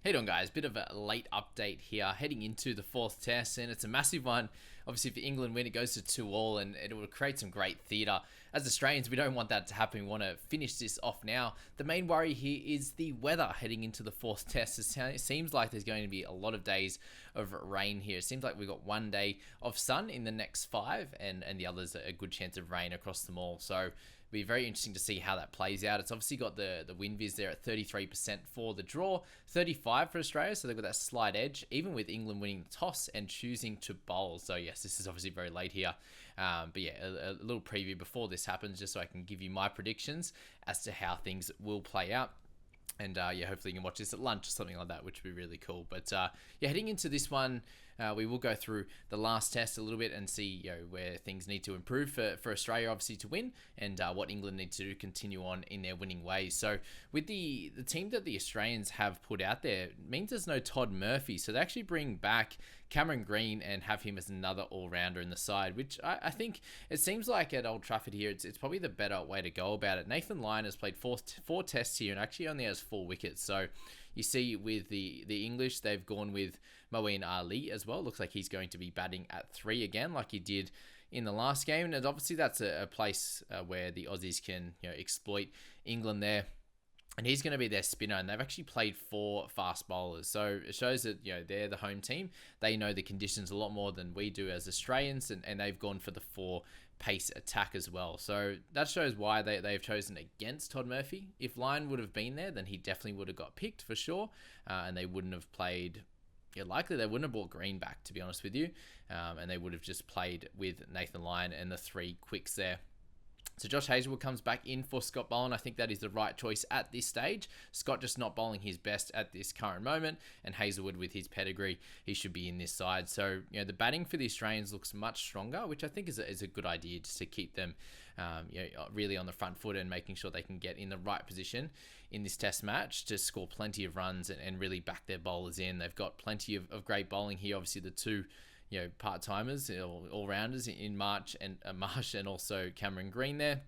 Hey doing guys, bit of a late update here heading into the fourth test, and it's a massive one. Obviously if England win it goes to 2-2 and it will create some great theatre. As Australians we don't want that to happen, we want to finish this off now. The main worry here is the weather heading into the fourth test. It seems like there's going to be a lot of days of rain here. It seems like we've got one day of sun in the next five and the others a good chance of rain across them all. So be very interesting to see how that plays out. It's obviously got the wind viz there at 33% for the draw, 35 for Australia, so they've got that slight edge, even with England winning the toss and choosing to bowl. So yes, this is obviously very late here. But yeah, a little preview before this happens, just so I can give you my predictions as to how things will play out. And yeah, hopefully you can watch this at lunch or something like that, which would be really cool. But yeah, heading into this one, we will go through the last test a little bit and see where things need to improve for Australia, obviously, to win, and what England need to do to continue on in their winning ways. So with the team that the Australians have put out there, it means there's no Todd Murphy. So they actually bring back Cameron Green and have him as another all-rounder in the side, which I think it seems like at Old Trafford here, it's probably the better way to go about it. Nathan Lyon has played four tests here and actually only has 4 wickets. So you see with the English, they've gone with Moeen Ali as well. Looks like he's going to be batting at 3 again, like he did in the last game. And obviously that's a place where the Aussies can exploit England there. And he's going to be their spinner, and they've actually played 4 fast bowlers. So it shows that they're the home team. They know the conditions a lot more than we do as Australians, and they've gone for the 4 pace attack as well. So that shows why they've chosen against Todd Murphy. If Lyon would have been there, then he definitely would have got picked for sure, and they wouldn't have played. Yeah, likely they wouldn't have brought Green back, to be honest with you, and they would have just played with Nathan Lyon and the 3 quicks there. So Josh Hazlewood comes back in for Scott Boland. I think that is the right choice at this stage. Scott just not bowling his best at this current moment, and Hazlewood with his pedigree, he should be in this side. So the batting for the Australians looks much stronger, which I think is a good idea, just to keep them really on the front foot and making sure they can get in the right position in this test match to score plenty of runs and really back their bowlers in. They've got plenty of great bowling here. Obviously the 2 part-timers, all-rounders in Marsh and also Cameron Green there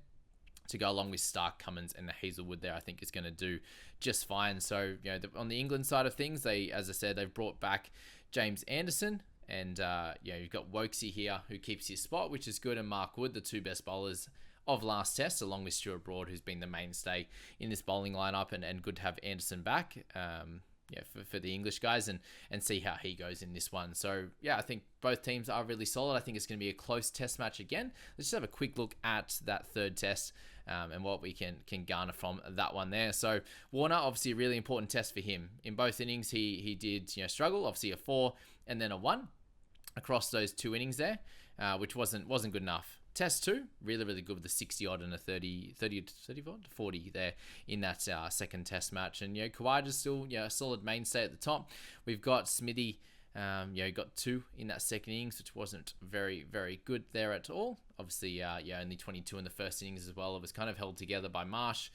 to go along with Stark, Cummins and the Hazlewood there. I think is going to do just fine. So, on the England side of things, as I said, they've brought back James Anderson and, you've got Wokesy here who keeps his spot, which is good, and Mark Wood, the 2 best bowlers of last test, along with Stuart Broad, who's been the mainstay in this bowling lineup, and good to have Anderson back. For the English guys and see how he goes in this one. So, yeah, I think both teams are really solid. I think it's going to be a close test match again. Let's just have a quick look at that 3rd test and what we can garner from that one there. So, Warner, obviously a really important test for him. In both innings, he did struggle, obviously a 4 and then a 1 across those 2 innings there, which wasn't good enough. Test 2, really, really good with the 60 odd and a 30 to 40 there in that 2nd test match. And, Khawaja's still, a solid mainstay at the top. We've got Smithy, got 2 in that 2nd innings, which wasn't very, very good there at all. Obviously, only 22 in the 1st innings as well. It was kind of held together by Marsh.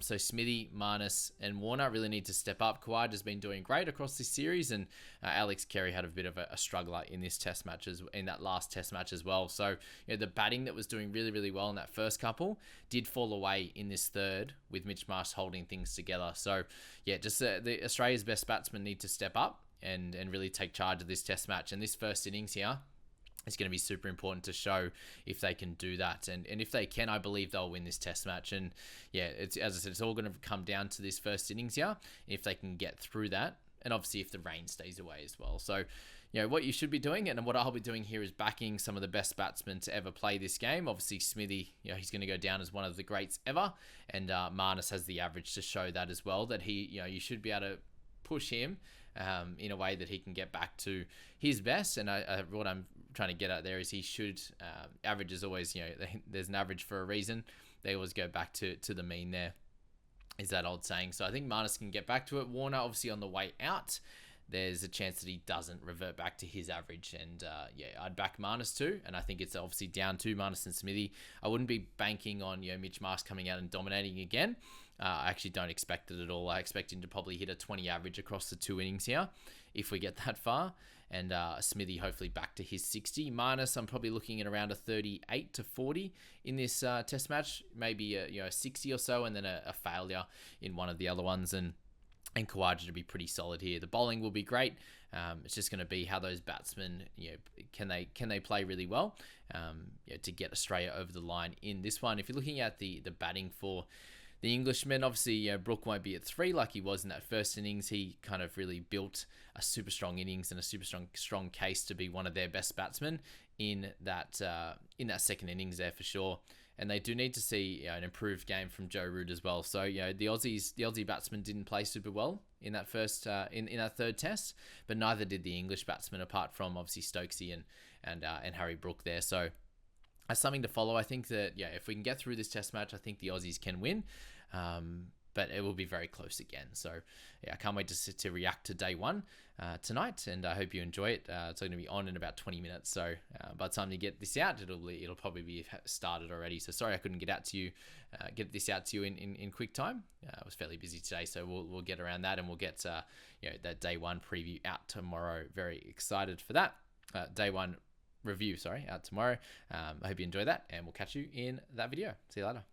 So Smithy, Marnus and Warner really need to step up. Khawaja's been doing great across this series, and Alex Carey had a bit of a struggler in this test match, in that last test match as well. So the batting that was doing really, really well in that first couple did fall away in this 3rd, with Mitch Marsh holding things together. So yeah, just the Australia's best batsmen need to step up and really take charge of this test match. And this 1st innings here, it's going to be super important to show if they can do that. And if they can, I believe they'll win this test match. And yeah, as I said, it's all going to come down to this 1st innings here, if they can get through that. And obviously if the rain stays away as well. So, what you should be doing, and what I'll be doing here, is backing some of the best batsmen to ever play this game. Obviously Smithy, he's going to go down as one of the greats ever. And Marnus has the average to show that as well, that he, you should be able to push him in a way that he can get back to his best. And what I'm trying to get at there is he should, average is always, there's an average for a reason. They always go back to the mean there, is that old saying. So I think Marnus can get back to it. Warner, obviously on the way out, there's a chance that he doesn't revert back to his average. And I'd back Marnus too. And I think it's obviously down to Marnus and Smithy. I wouldn't be banking on Mitch Marsh coming out and dominating again. I actually don't expect it at all. I expect him to probably hit a 20 average across the 2 innings here, if we get that far. And Smithy hopefully back to his 60. Marnus, I'm probably looking at around a 38 to 40 in this test match. Maybe a 60 or so, and then a failure in one of the other ones. And and Kawaja to be pretty solid here. The bowling will be great. It's just going to be how those batsmen, can they play really well, to get Australia over the line in this one. If you're looking at the batting for the Englishmen, obviously, Brook won't be at 3 like he was in that first innings. He kind of really built a super strong innings and a super strong case to be one of their best batsmen in that second innings there for sure. And they do need to see an improved game from Joe Root as well. So the Aussie batsmen didn't play super well in that first in that third test, but neither did the English batsmen, apart from obviously Stokesy and Harry Brook there. So that's something to follow. I think that if we can get through this test match, I think the Aussies can win. But it will be very close again. So I can't wait to react to day one tonight, and I hope you enjoy it. It's going to be on in about 20 minutes. So by the time you get this out, it'll probably be started already. So sorry I couldn't get this out to you in quick time. I was fairly busy today, so we'll get around that, and we'll get that day one preview out tomorrow. Very excited for that. Day one review, out tomorrow. I hope you enjoy that, and we'll catch you in that video. See you later.